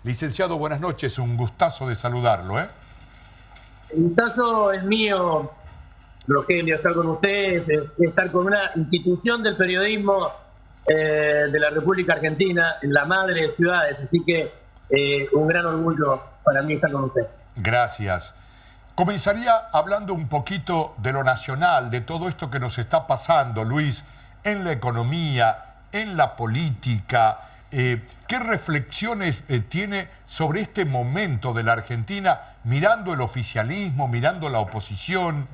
Licenciado, buenas noches, un gustazo de saludarlo, ¿eh? El gustazo es mío, Rogelio, estar con ustedes, estar con una institución del periodismo de la República Argentina, en la madre de ciudades, así que un gran orgullo para mí estar con usted. Gracias. Comenzaría hablando un poquito de lo nacional, de todo esto que nos está pasando, Luis, en la economía, en la política. ¿Qué reflexiones tiene sobre este momento de la Argentina, mirando el oficialismo, mirando la oposición,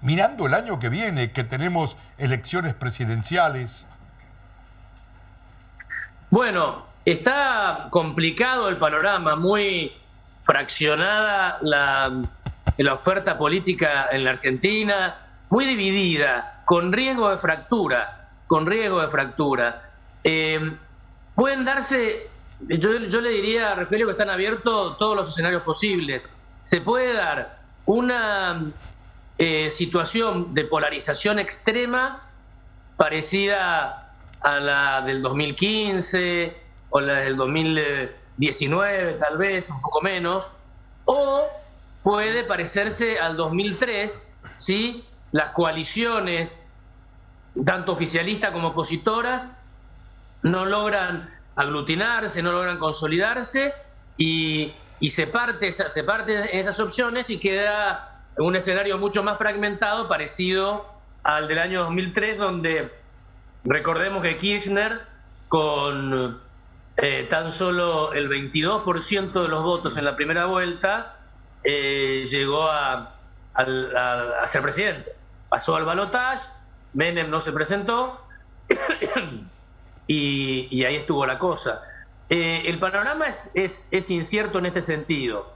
mirando el año que viene, que tenemos elecciones presidenciales? Bueno, está complicado el panorama, muy fraccionada la oferta política en la Argentina, muy dividida, con riesgo de fractura, con riesgo de fractura. Pueden darse, yo le diría a Rogelio que están abiertos todos los escenarios posibles. Se puede dar una situación de polarización extrema parecida a la del 2015 o la del 2019 tal vez, un poco menos, o puede parecerse al 2003 si las coaliciones, tanto oficialistas como opositoras, no logran aglutinarse, no logran consolidarse y se parte esas opciones y queda un escenario mucho más fragmentado, parecido al del año 2003, donde recordemos que Kirchner, con tan solo el 22% de los votos en la primera vuelta, llegó a ser presidente. Pasó al balotaje, Menem no se presentó y ahí estuvo la cosa. El panorama es incierto en este sentido.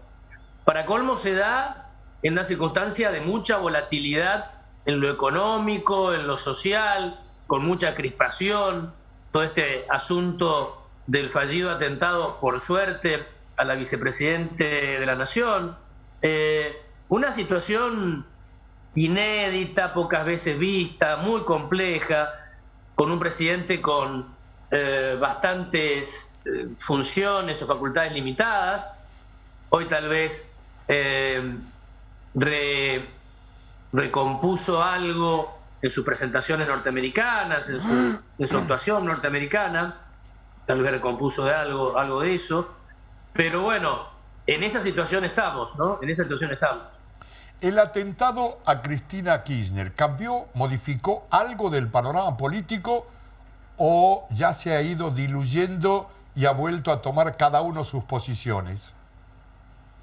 Para colmo se da en una circunstancia de mucha volatilidad en lo económico, en lo social, con mucha crispación, todo este asunto del fallido atentado, por suerte, a la vicepresidente de la Nación. Una situación inédita, pocas veces vista, muy compleja, con un presidente con bastantes funciones o facultades limitadas. Hoy tal vez recompuso algo en sus presentaciones norteamericanas, en su actuación norteamericana, tal vez recompuso algo de eso, pero bueno, en esa situación estamos, ¿no? En esa situación estamos. ¿El atentado a Cristina Kirchner cambió, modificó algo del panorama político o ya se ha ido diluyendo y ha vuelto a tomar cada uno sus posiciones?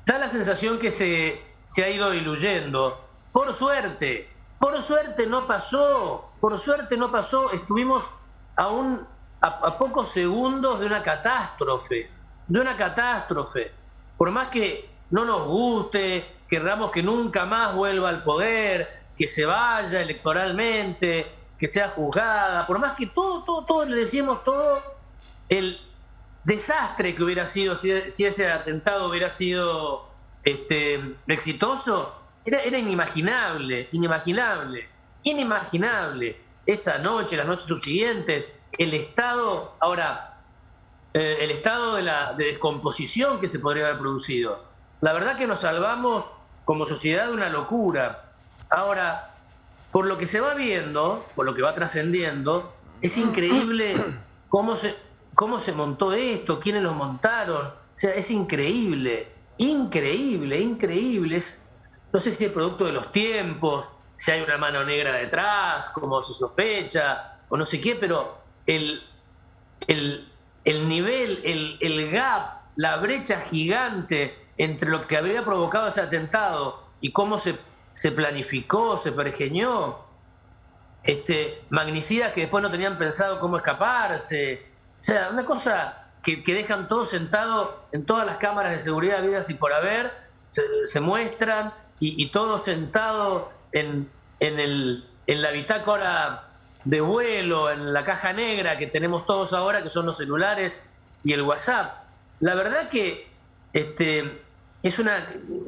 Da la sensación que se ha ido diluyendo. Por suerte no pasó, estuvimos a pocos segundos de una catástrofe, Por más que no nos guste, querramos que nunca más vuelva al poder, que se vaya electoralmente, que sea juzgada, por más que todo le decimos todo, el desastre que hubiera sido si ese atentado hubiera sido exitoso, era inimaginable. Esa noche, las noches subsiguientes, el estado de descomposición que se podría haber producido. La verdad que nos salvamos como sociedad de una locura. Ahora, por lo que se va viendo, por lo que va trascendiendo, es increíble cómo se montó esto, quiénes lo montaron. O sea, es increíble. No sé si es producto de los tiempos, si hay una mano negra detrás, como se sospecha, o no sé qué, pero el nivel, el gap, la brecha gigante entre lo que había provocado ese atentado y cómo se planificó, se pergeñó, magnicidas que después no tenían pensado cómo escaparse. O sea, una cosa que dejan todos sentados en todas las cámaras de seguridad habidas y por haber, se muestran, y todos sentados en la bitácora de vuelo, en la caja negra que tenemos todos ahora, que son los celulares y el WhatsApp. La verdad que es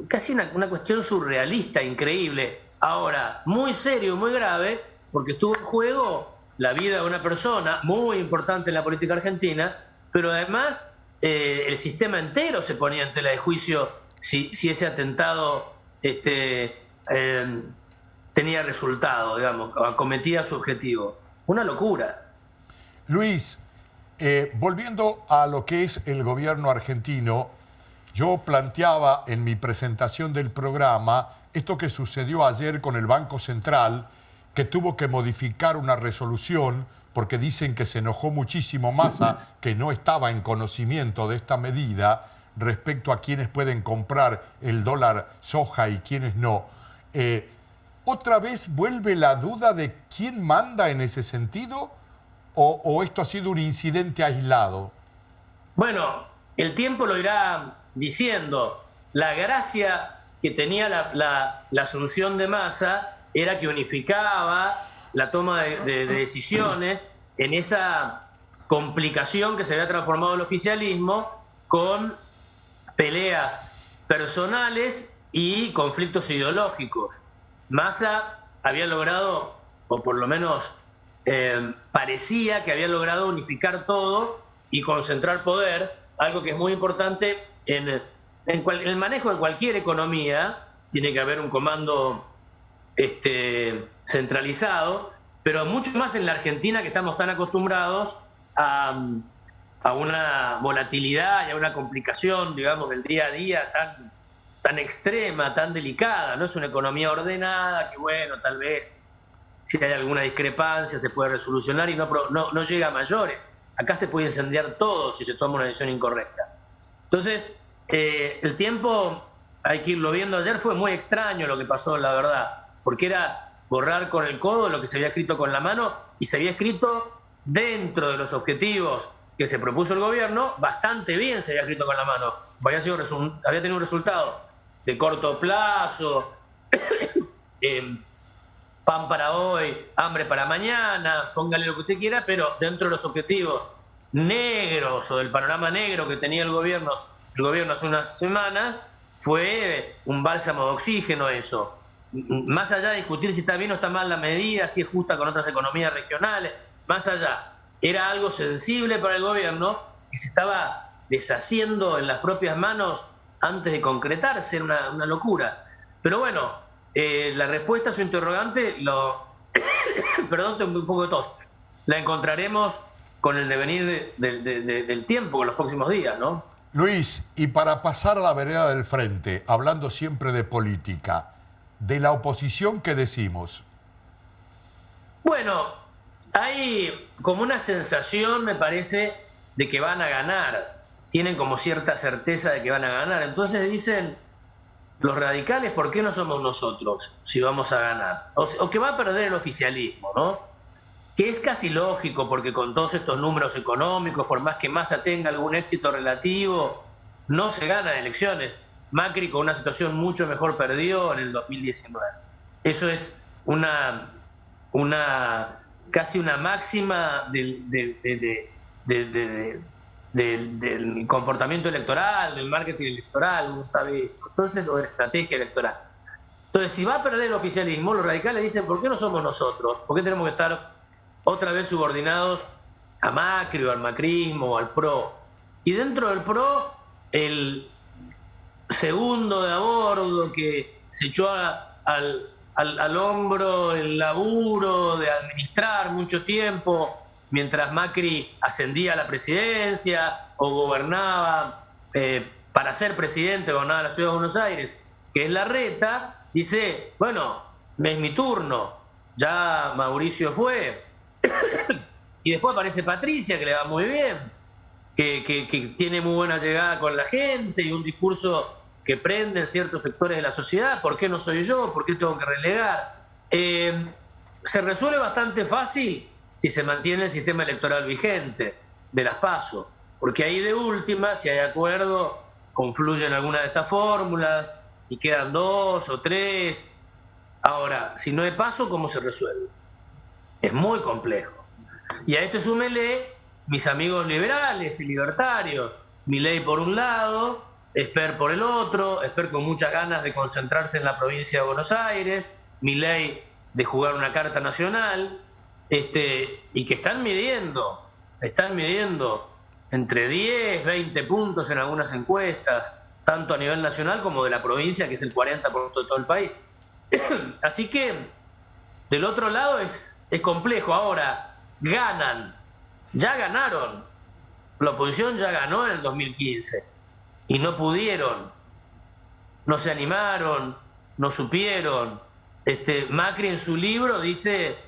casi una cuestión surrealista, increíble. Ahora, muy serio, muy grave, porque estuvo en juego la vida de una persona muy importante en la política argentina, pero además el sistema entero se ponía en tela de juicio si ese atentado tenía resultado, digamos, acometía su objetivo. Una locura. Luis, volviendo a lo que es el gobierno argentino, yo planteaba en mi presentación del programa esto que sucedió ayer con el Banco Central, que tuvo que modificar una resolución porque dicen que se enojó muchísimo Massa, que no estaba en conocimiento de esta medida respecto a quienes pueden comprar el dólar soja y quienes no. ¿Otra vez vuelve la duda de quién manda en ese sentido o esto ha sido un incidente aislado? Bueno, el tiempo lo irá diciendo. La gracia que tenía la asunción de Massa era que unificaba la toma de decisiones en esa complicación que se había transformado el oficialismo con peleas personales y conflictos ideológicos. Massa había logrado, o por lo menos parecía que había logrado unificar todo y concentrar poder, algo que es muy importante en el manejo de cualquier economía. Tiene que haber un comando centralizado, pero mucho más en la Argentina, que estamos tan acostumbrados a una volatilidad y a una complicación, digamos, del día a día tan extrema, tan delicada. No es una economía ordenada que, bueno, tal vez si hay alguna discrepancia se puede resolucionar y no llega a mayores. Acá se puede incendiar todo si se toma una decisión incorrecta. Entonces, el tiempo, hay que irlo viendo. Ayer fue muy extraño lo que pasó, la verdad, porque era borrar con el codo lo que se había escrito con la mano, y se había escrito dentro de los objetivos que se propuso el gobierno, bastante bien se había escrito con la mano. Había tenido un resultado de corto plazo, pan para hoy, hambre para mañana, póngale lo que usted quiera, pero dentro de los objetivos negros o del panorama negro que tenía el gobierno hace unas semanas, fue un bálsamo de oxígeno eso. Más allá de discutir si está bien o está mal la medida, si es justa con otras economías regionales, más allá, era algo sensible para el gobierno que se estaba deshaciendo en las propias manos antes de concretarse. Era una locura. Pero bueno, la respuesta a su interrogante, perdón, tengo un poco de tos, la encontraremos con el devenir del tiempo, con los próximos días, ¿no? Luis, y para pasar a la vereda del frente, hablando siempre de política, de la oposición, ¿qué decimos? Bueno, hay como una sensación, me parece, de que van a ganar. Tienen como cierta certeza de que van a ganar. Entonces dicen los radicales, ¿por qué no somos nosotros si vamos a ganar? O que va a perder el oficialismo, ¿no? Que es casi lógico, porque con todos estos números económicos, por más que Massa tenga algún éxito relativo, no se ganan elecciones. Macri, con una situación mucho mejor, perdió en el 2019. Eso es casi una máxima del comportamiento electoral, del marketing electoral, uno sabe eso. Entonces, o de la estrategia electoral. Entonces, si va a perder el oficialismo, los radicales dicen, ¿por qué no somos nosotros? ¿Por qué tenemos que estar otra vez subordinados a Macri o al macrismo o al PRO? Y dentro del PRO, el segundo de a bordo que se echó al hombro el laburo de administrar mucho tiempo mientras Macri ascendía a la presidencia o gobernaba para ser presidente, gobernaba la ciudad de Buenos Aires, que es Larreta, dice, bueno, es mi turno, ya Mauricio fue. Y después aparece Patricia, que le va muy bien, que tiene muy buena llegada con la gente y un discurso que prende en ciertos sectores de la sociedad. ¿Por qué no soy yo? ¿Por qué tengo que relegar? Se resuelve bastante fácil si se mantiene el sistema electoral vigente de las PASO, porque ahí de última, si hay acuerdo, confluyen algunas de estas fórmulas y quedan 2 o 3. Ahora, si no hay PASO, ¿cómo se resuelve? Es muy complejo. Y a esto súmele mis amigos liberales y libertarios, Milei por un lado, Esper por el otro, Esper con muchas ganas de concentrarse en la provincia de Buenos Aires, Milei de jugar una carta nacional, y que están midiendo entre 10, 20 puntos en algunas encuestas, tanto a nivel nacional como de la provincia, que es el 40% de todo el país. Así que del otro lado es complejo. Ahora, ya ganaron. La oposición ya ganó en el 2015 y no pudieron, no se animaron, no supieron. Macri en su libro dice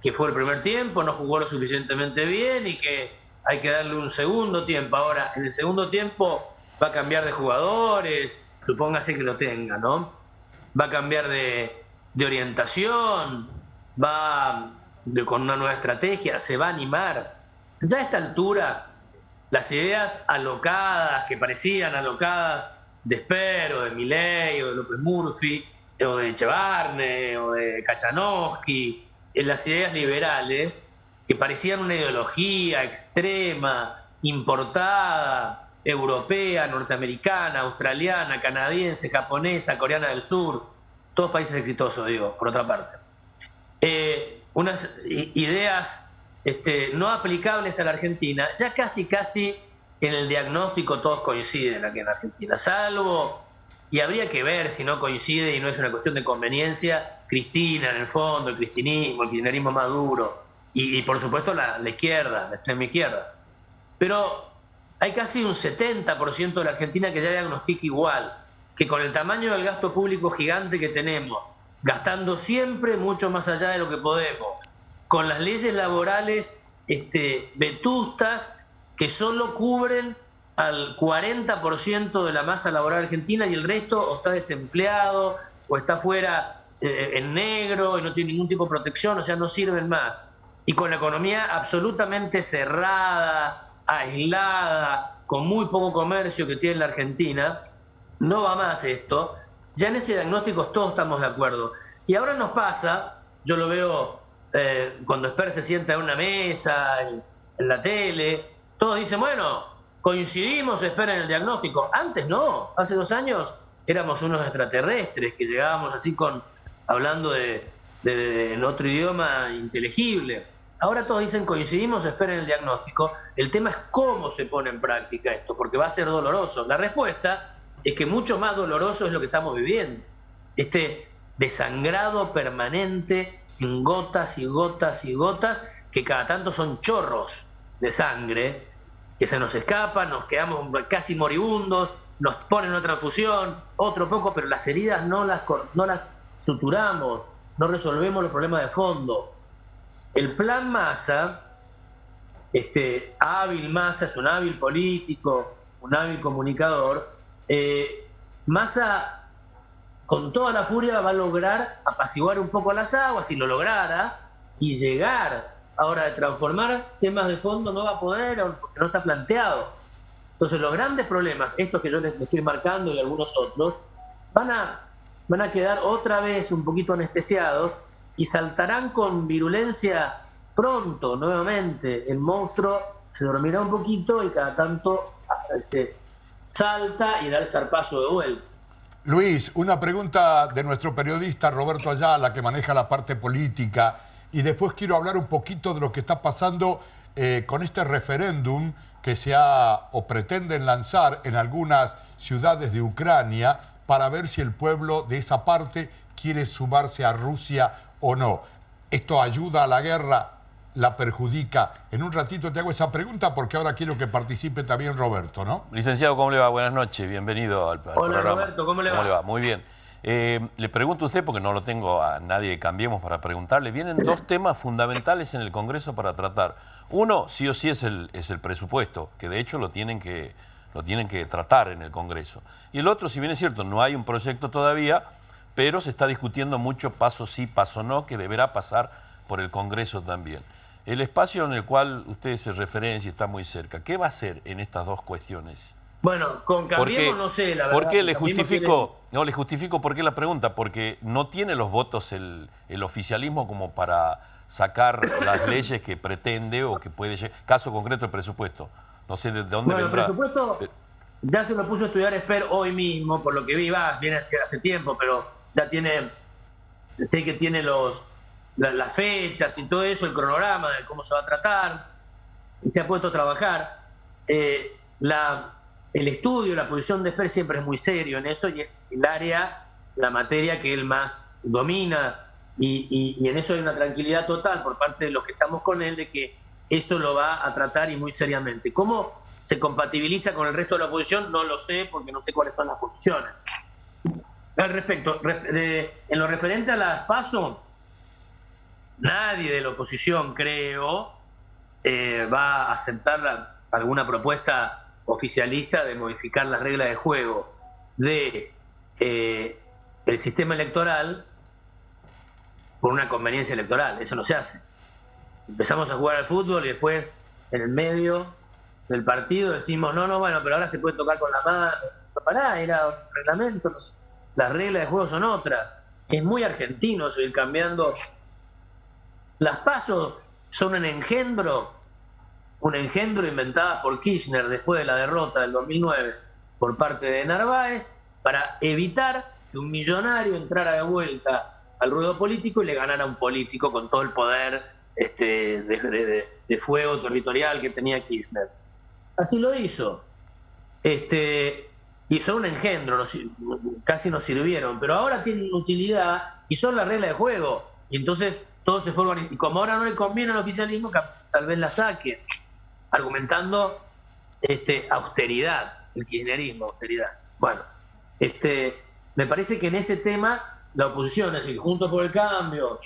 que fue el primer tiempo, no jugó lo suficientemente bien y que hay que darle un segundo tiempo. Ahora, en el segundo tiempo va a cambiar de jugadores, supóngase que lo tenga, ¿no? Va a cambiar de orientación, con una nueva estrategia, se va a animar. Ya a esta altura, las ideas alocadas, que parecían alocadas de Esper, o de Milei, o de López Murphy, o de Echevarne, o de Kachanowski, las ideas liberales, que parecían una ideología extrema, importada, europea, norteamericana, australiana, canadiense, japonesa, coreana del sur, todos países exitosos, digo, por otra parte. Unas ideas no aplicables a la Argentina, ya casi en el diagnóstico todos coinciden aquí en Argentina, salvo, y habría que ver si no coincide y no es una cuestión de conveniencia, Cristina en el fondo, el cristinismo, el kirchnerismo más duro, y por supuesto la izquierda, la extrema izquierda. Pero hay casi un 70% de la Argentina que ya diagnostica igual, que con el tamaño del gasto público gigante que tenemos, gastando siempre mucho más allá de lo que podemos, con las leyes laborales vetustas que solo cubren al 40% de la masa laboral argentina y el resto o está desempleado o está fuera en negro y no tiene ningún tipo de protección, o sea, no sirven más. Y con la economía absolutamente cerrada, aislada, con muy poco comercio que tiene la Argentina, no va más esto. Ya en ese diagnóstico todos estamos de acuerdo. Y ahora nos pasa, yo lo veo cuando Esper se sienta en una mesa, en la tele, todos dicen, bueno, coincidimos, Esper, en el diagnóstico. Antes no, hace 2 años éramos unos extraterrestres que llegábamos así hablando en otro idioma inteligible. Ahora todos dicen coincidimos, Esper, en el diagnóstico. El tema es cómo se pone en práctica esto, porque va a ser doloroso. La respuesta es que mucho más doloroso es lo que estamos viviendo. Este desangrado permanente en gotas y gotas y gotas, que cada tanto son chorros de sangre, que se nos escapan, nos quedamos casi moribundos, nos ponen otra transfusión, otro poco, pero las heridas no las suturamos, no resolvemos los problemas de fondo. El plan Massa, hábil Massa, es un hábil político, un hábil comunicador. Massa, con toda la furia, va a lograr apaciguar un poco las aguas, si lo lograra, y llegar. Ahora, de transformar temas de fondo no va a poder, porque no está planteado. Entonces, los grandes problemas, estos que yo les estoy marcando y algunos otros, van a quedar otra vez un poquito anestesiados y saltarán con virulencia pronto, nuevamente. El monstruo se dormirá un poquito y cada tanto salta y da el zarpazo de vuelta. Luis, una pregunta de nuestro periodista Roberto Ayala, que maneja la parte política, y después quiero hablar un poquito de lo que está pasando con este referéndum que se ha o pretenden lanzar en algunas ciudades de Ucrania para ver si el pueblo de esa parte quiere sumarse a Rusia o no. ¿Esto ayuda a la guerra? ¿La perjudica? En un ratito te hago esa pregunta porque ahora quiero que participe también Roberto, ¿no? Licenciado, ¿cómo le va? Buenas noches, bienvenido al programa. Hola Roberto, ¿cómo le va? Muy bien. Le pregunto a usted, porque no lo tengo a nadie de Cambiemos para preguntarle, vienen 2 temas fundamentales en el Congreso para tratar. Uno, sí o sí, es el presupuesto, que de hecho lo tienen que tratar en el Congreso. Y el otro, si bien es cierto, no hay un proyecto todavía, pero se está discutiendo mucho paso sí, paso no, que deberá pasar por el Congreso también. El espacio en el cual usted se referencia está muy cerca. ¿Qué va a hacer en estas 2 cuestiones? Bueno, con Cambiemos no sé, la verdad. ¿Por qué le justifico por qué la pregunta? Porque no tiene los votos el oficialismo como para sacar las leyes que pretende o que puede llegar. Caso concreto, el presupuesto. No sé de dónde vendrá. El presupuesto ya se lo puso a estudiar Esper hoy mismo, por lo que vi, viene hace tiempo, pero ya sé que tiene las fechas y todo eso, el cronograma de cómo se va a tratar, y se ha puesto a trabajar. el estudio, la posición de Esper siempre es muy serio en eso y es el área, la materia que él más domina y en eso hay una tranquilidad total por parte de los que estamos con él de que eso lo va a tratar y muy seriamente. ¿Cómo se compatibiliza con el resto de la oposición? No lo sé porque no sé cuáles son las posiciones. Al respecto, en lo referente a las PASO, nadie de la oposición, creo, va a aceptar alguna propuesta oficialista de modificar las reglas de juego de el sistema electoral por una conveniencia electoral. Eso no se hace. Empezamos a jugar al fútbol y después en el medio del partido decimos no, bueno, pero ahora se puede tocar con la mano. No, pará, era un reglamento, las reglas de juego son otras. Es muy argentino eso, ir cambiando. Las PASO son un engendro inventada por Kirchner después de la derrota del 2009 por parte de Narváez para evitar que un millonario entrara de vuelta al ruedo político y le ganara a un político con todo el poder de fuego territorial que tenía Kirchner. Así lo hizo. Y son un engendro, casi nos sirvieron, pero ahora tienen utilidad y son las reglas de juego. Y entonces todos se fueron, y como ahora no le conviene al oficialismo, tal vez la saquen, argumentando austeridad, el kirchnerismo, austeridad. Bueno, me parece que en ese tema la oposición, es decir, Juntos por el Cambio,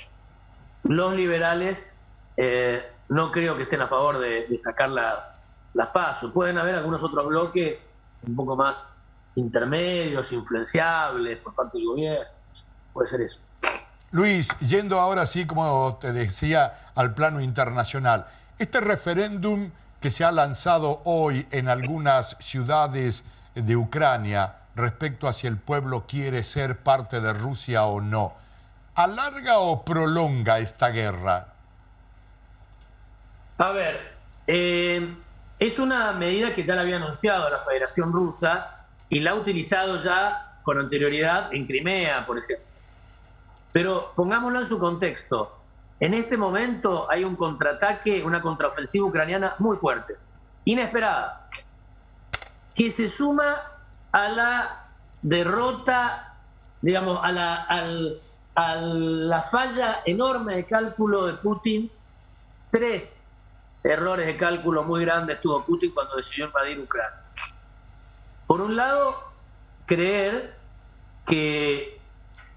los liberales, no creo que estén a favor de sacar las PASO. Pueden haber algunos otros bloques un poco más intermedios, influenciables por parte del gobierno. Puede ser eso. Luis, yendo ahora sí, como te decía, al plano internacional, este referéndum que se ha lanzado hoy en algunas ciudades de Ucrania respecto a si el pueblo quiere ser parte de Rusia o no, ¿alarga o prolonga esta guerra? A ver, es una medida que ya la había anunciado la Federación Rusa y la ha utilizado ya con anterioridad en Crimea, por ejemplo. Pero pongámoslo en su contexto. En este momento hay un contraataque, una contraofensiva ucraniana muy fuerte, inesperada, que se suma a la derrota, digamos, a la falla enorme de cálculo de Putin. 3 errores de cálculo muy grandes tuvo Putin cuando decidió invadir Ucrania. Por un lado, creer que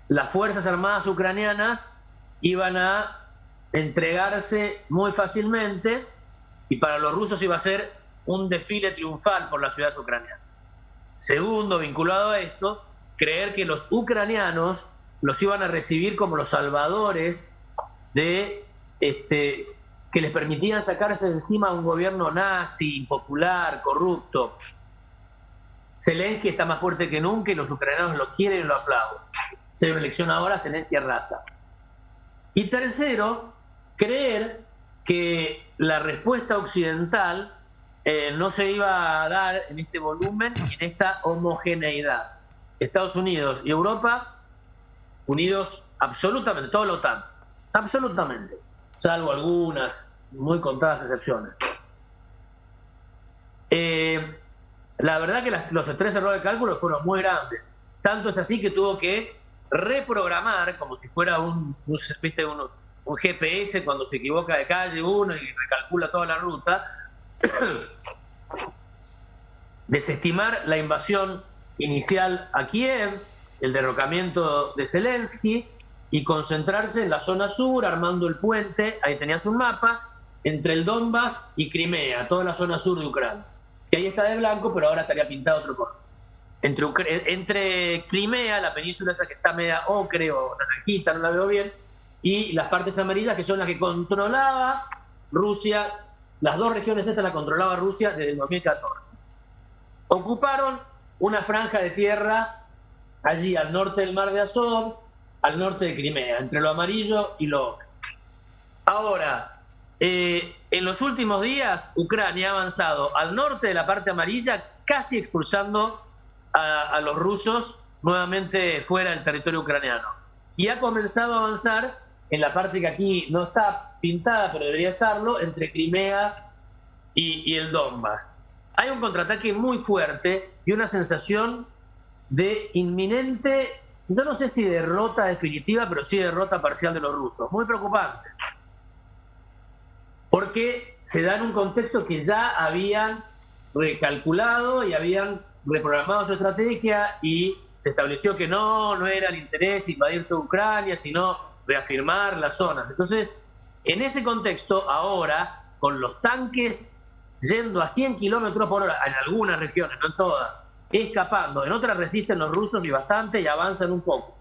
las Fuerzas Armadas ucranianas iban a entregarse muy fácilmente y para los rusos iba a ser un desfile triunfal por las ciudades ucranianas. Segundo, vinculado a esto, creer que los ucranianos los iban a recibir como los salvadores de que les permitían sacarse de encima un gobierno nazi, impopular, corrupto. Zelensky está más fuerte que nunca y los ucranianos lo quieren y lo aplauden. Se ve una elección ahora, Zelensky arrasa. Y tercero, creer que la respuesta occidental no se iba a dar en este volumen y en esta homogeneidad. Estados Unidos y Europa unidos absolutamente, todo la OTAN, absolutamente, salvo algunas muy contadas excepciones. La verdad que los 3 errores de cálculo fueron muy grandes. Tanto es así que tuvo que reprogramar, como si fuera un GPS cuando se equivoca de calle uno y recalcula toda la ruta, desestimar la invasión inicial a Kiev, el derrocamiento de Zelensky, y concentrarse en la zona sur, armando el puente, ahí tenías un mapa, entre el Donbass y Crimea, toda la zona sur de Ucrania. Que ahí está de blanco, pero ahora estaría pintado otro color. Entre Crimea, la península esa que está media ocre o naranjita, no la veo bien, y las partes amarillas que son las que controlaba Rusia, las 2 regiones estas las controlaba Rusia desde el 2014. Ocuparon una franja de tierra allí al norte del mar de Azov, al norte de Crimea, entre lo amarillo y lo ocre. Ahora, en los últimos días, Ucrania ha avanzado al norte de la parte amarilla, casi expulsando a los rusos nuevamente fuera del territorio ucraniano. Y ha comenzado a avanzar en la parte que aquí no está pintada, pero debería estarlo, entre Crimea y el Donbass. hay un contraataque muy fuerte y una sensación de inminente, yo no sé si derrota definitiva, pero sí derrota parcial de los rusos. Muy preocupante. Porque se da en un contexto que ya habían recalculado y habían reprogramado su estrategia y se estableció que no era el interés invadir toda Ucrania, sino reafirmar las zonas. Entonces, en ese contexto, ahora, con los tanques yendo a 100 kilómetros por hora, en algunas regiones, no en todas, escapando, en otras resisten los rusos y bastante y avanzan un poco.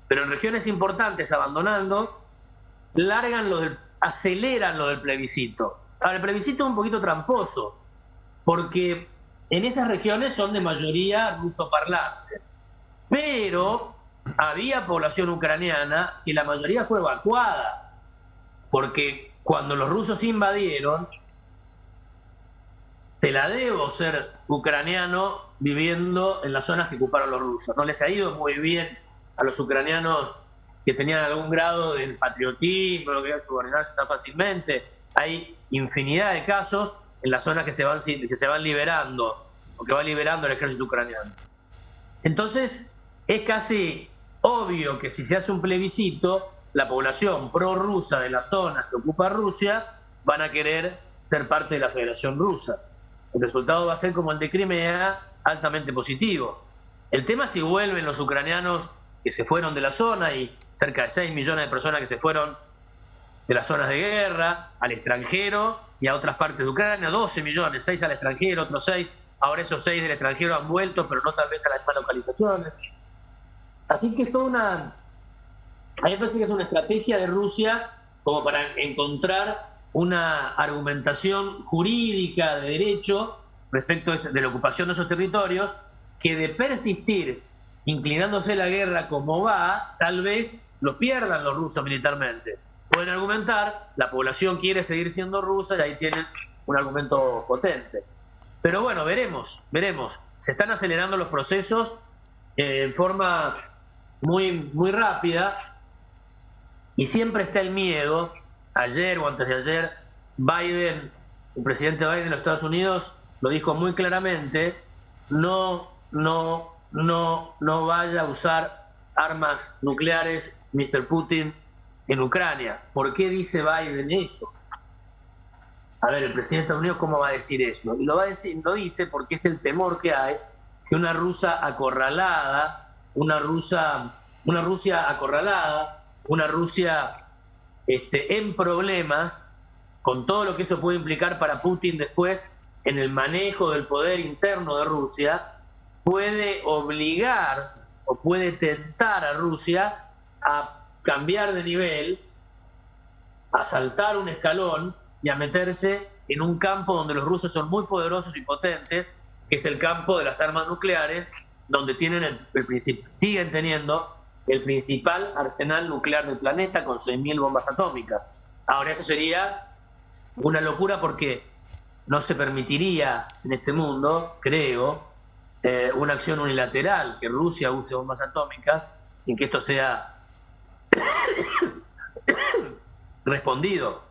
Pero en regiones importantes, abandonando, aceleran lo del plebiscito. Ahora, el plebiscito es un poquito tramposo, porque en esas regiones son de mayoría rusoparlante. Pero había población ucraniana que la mayoría fue evacuada, porque cuando los rusos invadieron, te la debo ser ucraniano viviendo en las zonas que ocuparon los rusos. No les ha ido muy bien a los ucranianos que tenían algún grado de patriotismo, no querían subordinarse tan fácilmente. Hay infinidad de casos en las zonas que se van liberando, o que va liberando el ejército ucraniano. Entonces, es casi obvio que si se hace un plebiscito, la población prorrusa de las zonas que ocupa Rusia van a querer ser parte de la Federación Rusa. El resultado va a ser como el de Crimea, altamente positivo. El tema es si vuelven los ucranianos que se fueron de la zona, y cerca de 6 millones de personas que se fueron de las zonas de guerra al extranjero y a otras partes de Ucrania, 12 millones, 6 al extranjero, otros 6, ahora esos 6 del extranjero han vuelto, pero no tal vez a las mismas localizaciones. Así que es toda una... A mí me parece que es una estrategia de Rusia como para encontrar una argumentación jurídica de derecho respecto de la ocupación de esos territorios, que de persistir inclinándose la guerra como va, tal vez los pierdan los rusos militarmente. Pueden argumentar, la población quiere seguir siendo rusa y ahí tienen un argumento potente. Pero bueno, veremos. Se están acelerando los procesos en forma muy rápida, y siempre está el miedo. Ayer o antes de ayer, Biden, el presidente Biden de los Estados Unidos, lo dijo muy claramente: no vaya a usar armas nucleares, Mr. Putin, en Ucrania. ¿Por qué dice Biden eso? A ver, el presidente de Estados Unidos, ¿cómo va a decir eso? Y lo dice porque es el temor que hay, que una Rusia acorralada, una Rusia en problemas, con todo lo que eso puede implicar para Putin después en el manejo del poder interno de Rusia, puede obligar o puede tentar a Rusia a cambiar de nivel, a saltar un escalón y a meterse en un campo donde los rusos son muy poderosos y potentes, que es el campo de las armas nucleares, donde tienen siguen teniendo el principal arsenal nuclear del planeta, con 6.000 bombas atómicas. Ahora, eso sería una locura, porque no se permitiría en este mundo, creo, una acción unilateral, que Rusia use bombas atómicas sin que esto sea respondido.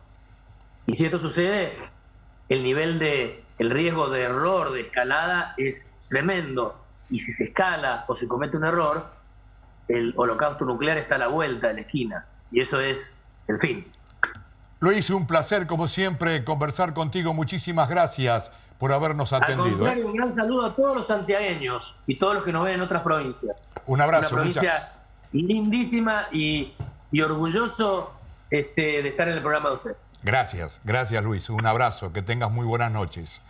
Y si esto sucede, el riesgo de error, de escalada, es tremendo. Y si se escala o se comete un error, el holocausto nuclear está a la vuelta de la esquina. Y eso es el fin. Luis, un placer, como siempre, conversar contigo. Muchísimas gracias por habernos atendido. Al contrario, un gran saludo a todos los santiagueños y todos los que nos ven en otras provincias. Un abrazo. Una provincia lindísima y orgulloso de estar en el programa de ustedes. Gracias Luis. Un abrazo. Que tengas muy buenas noches.